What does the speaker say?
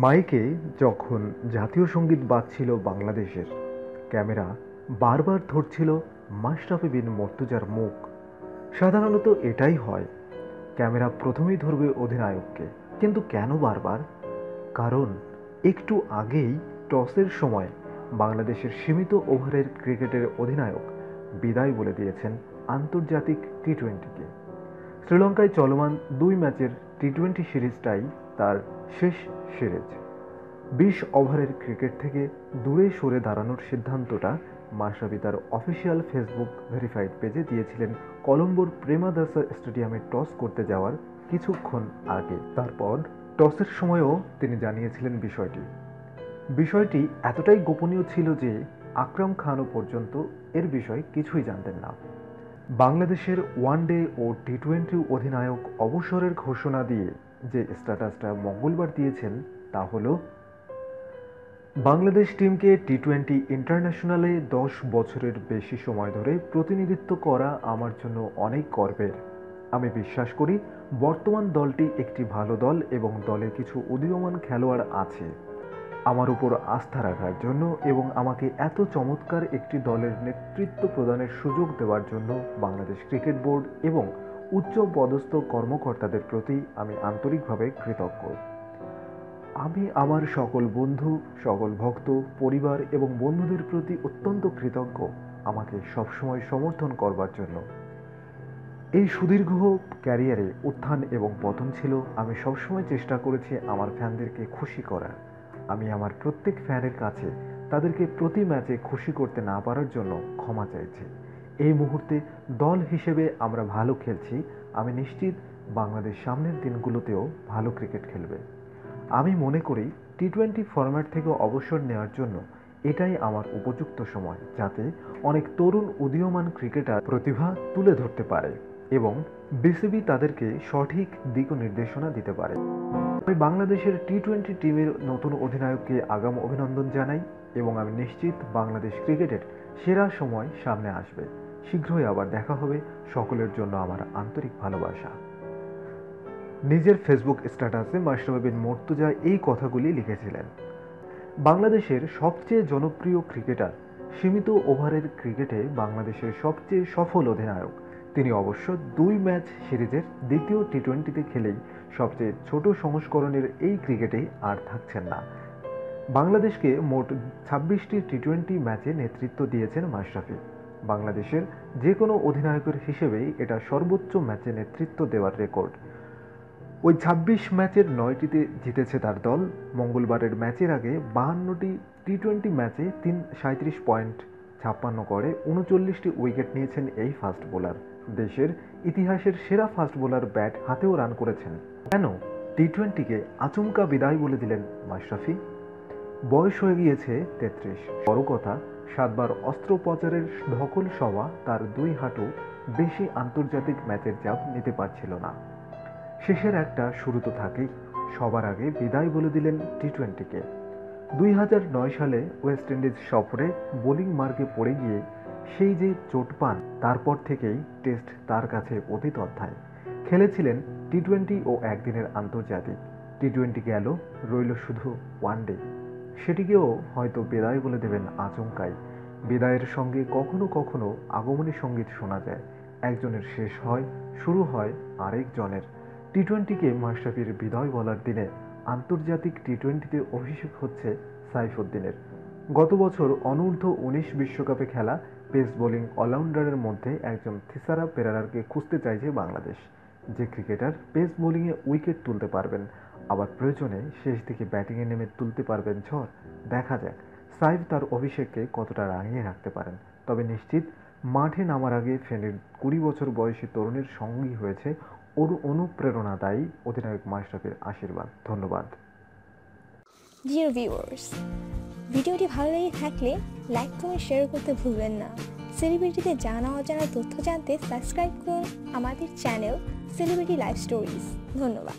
মাইকে যখন জাতীয় সঙ্গীত বাজছিল বাংলাদেশের, ক্যামেরা বারবার ধরছিল মাশরাফি বিন মর্তুজার মুখ। সাধারণত এটাই হয়, ক্যামেরা প্রথমেই ধরবে অধিনায়ককে। কিন্তু কেন বারবার? কারণ একটু আগেই টসের সময় বাংলাদেশের সীমিত ওভারের ক্রিকেটের অধিনায়ক বিদায় বলে দিয়েছেন আন্তর্জাতিক টি-20কে। শ্রীলঙ্কায় চলমান 2 ম্যাচের টি-20 সিরিজটাই তার শেষ সিরিজ। 20 ওভারের ক্রিকেট থেকে দূরে সরে দাঁড়ানোর সিদ্ধান্তটা মাশরাফি তার অফিসিয়াল ফেসবুক ভেরিফাইড পেজে দিয়েছিলেন কলম্বোর প্রেমাদাসা স্টেডিয়ামে টস করতে যাওয়ার কিছুক্ষণ আগে। তারপর টসের সময়ও তিনি জানিয়েছিলেন বিষয়টি এতটাই গোপনীয় ছিল যে আকরাম খানও পর্যন্ত এর বিষয়ে কিছুই জানতেন না। বাংলাদেশের ওয়ানডে ও টি-20 অধিনায়ক অবসরের ঘোষণা দিয়ে যে স্ট্যাটাসটা মঙ্গলবার দিয়েছেন তা হলো, বাংলাদেশ টিমকে টি-20 ইন্টারন্যাশনালে 10 বছরের বেশি সময় ধরে প্রতিনিধিত্ব করা আমার জন্য অনেক গর্বের। আমি বিশ্বাস করি বর্তমান দলটি একটি ভালো দল এবং দলে কিছু উদীয়মান খেলোয়াড় আছে। আমার উপর আস্থা রাখার জন্য এবং আমাকে এত চমৎকার একটি দলের নেতৃত্ব প্রদানের সুযোগ দেওয়ার জন্য বাংলাদেশ ক্রিকেট বোর্ড এবং উচ্চ পদস্থ কর্মকর্তাদের প্রতি আমি আন্তরিকভাবে কৃতজ্ঞ। আমি আমার সকল বন্ধু, সকল ভক্ত, পরিবার এবং বন্ধুদের প্রতি অত্যন্ত কৃতজ্ঞ আমাকে সবসময় সমর্থন করবার জন্য। এই সুদীর্ঘ ক্যারিয়ারে উত্থান এবং পতন ছিল। আমি সবসময় চেষ্টা করেছি আমার ফ্যানদেরকে খুশি করার। আমি আমার প্রত্যেক ফ্যানের কাছে তাদেরকে প্রতি ম্যাচে খুশি করতে না পারার জন্য ক্ষমা চাইছি। এই মুহূর্তে দল হিসেবে আমরা ভালো খেলছি। আমি নিশ্চিত বাংলাদেশ সামনের দিনগুলোতেও ভালো ক্রিকেট খেলবে। আমি মনে করি টি-20 ফরম্যাট থেকে অবসর নেওয়ার জন্য এটাই আমার উপযুক্ত সময়, যাতে অনেক তরুণ উদীয়মান ক্রিকেটার প্রতিভা তুলে ধরতে পারে এবং বিসিবি তাদেরকে সঠিক দিক নির্দেশনা দিতে পারে। আমি বাংলাদেশের টি-20 টিমের নতুন অধিনায়ককে আগাম অভিনন্দন জানাই এবং আমি নিশ্চিত বাংলাদেশ ক্রিকেটের সেরা সময় সামনে আসবে। শীঘ্রই আবার দেখা হবে। সকলের জন্য আমার আন্তরিক ভালোবাসা। নিজের ফেসবুক স্ট্যাটাসে মাশরাফি বিন মর্তুজা এই কথাগুলি লিখেছিলেন। বাংলাদেশের সবচেয়ে জনপ্রিয় ক্রিকেটার, সীমিত ওভারের ক্রিকেটে বাংলাদেশের সবচেয়ে সফল অধিনায়ক। তিনি অবশ্য 2 ম্যাচ সিরিজের দ্বিতীয় টি-20তে খেলেই সবচেয়ে ছোট সংস্করণের এই ক্রিকেটে আর থাকছেন না। বাংলাদেশকে মোট 26টি টি-20 ম্যাচে নেতৃত্ব দিয়েছেন মাশরাফি। বাংলাদেশের যে কোনো অধিনায়কের হিসেবেই এটা সর্বোচ্চ ম্যাচে নেতৃত্ব দেওয়ার রেকর্ড। ওই 26 ম্যাচের 9টিতে জিতেছে তার দল। মঙ্গলবারের ম্যাচের আগে 52টি টি-20 ম্যাচে 37 পয়েন্ট ছাপ্পান্ন করে 39টি উইকেট নিয়েছেন এই ফাস্ট বোলার। দেশের ইতিহাসের সেরা ফাস্ট বোলার ব্যাট হাতেও রান করেছেন। কেন টি-20কে আচমকা বিদায় বলে দিলেন মাশরাফি? বয়স হয়ে গিয়েছে 33। বড় কথা, 7 বার অস্ত্রোপচারের ধকল সওয়া তার 2 হাঁটু বেশি আন্তর্জাতিক ম্যাচের চাপ নিতে পারছিল না। শেষের একটা শুরু তো থাকেই। সবার আগে বিদায় বলে দিলেন টি-20কে। 2009 সালে ওয়েস্ট ইন্ডিজ সফরে বোলিং মার্গে পড়ে গিয়ে সেই যে চোট পান, তারপর থেকেই টেস্ট তার কাছে অতীত অধ্যায়। খেলেছিলেন টি-20 ও একদিনের আন্তর্জাতিক। টি-20 গেল, রইল শুধু ওয়ানডে। সেটিকেও হয়তো বিদায় বলে দেবেন আচমকাই। বিদায়ের সঙ্গে কখনো কখনো আগমনী সঙ্গীত শোনা যায়। একজনের শেষ হয়, শুরু হয় আরেকজনের। টি-20কে মাশরাফির বিদায় বলার দিনে আন্তর্জাতিক টি-20তে অভিষেক হচ্ছে সাইফুদ্দিনের। গত বছর অনূর্ধ্ব-19 বিশ্বকাপে খেলা পেস বোলিং অলরাউন্ডারের মধ্যে একজন থিসারা পেরেরাকে খুঁজতে চাইছে বাংলাদেশ, যে ক্রিকেটার পেস বোলিংয়ে উইকেট তুলতে পারবেন, আবার প্রয়োজনে শেষ দিকে ব্যাটিংয়ে নেমে তুলতে পারবেন ঝড়। দেখা যাক সাইফ তার অভিষেককে কতটা রাঙিয়ে রাখতে পারেন। তবে নিশ্চিত মাঠে নামার আগে ফেনীর 20 বছর বয়সী তরুণীর সঙ্গী হয়েছে অনুপ্রেরণাদায়ী অধিনায়ক মাশরাফির আশীর্বাদ। ধন্যবাদ। ডিয়ার ভিউয়ার্স, ভিডিওটি ভালো লেগে থাকলে লাইক, কমেন্ট, শেয়ার করতে ভুলবেন না। সেলিব্রিটিদের জানা অজানা তথ্য জানতে সাবস্ক্রাইব করুন আমাদের চ্যানেল সেলিব্রিটি লাইফ স্টোরিজ। ধন্যবাদ।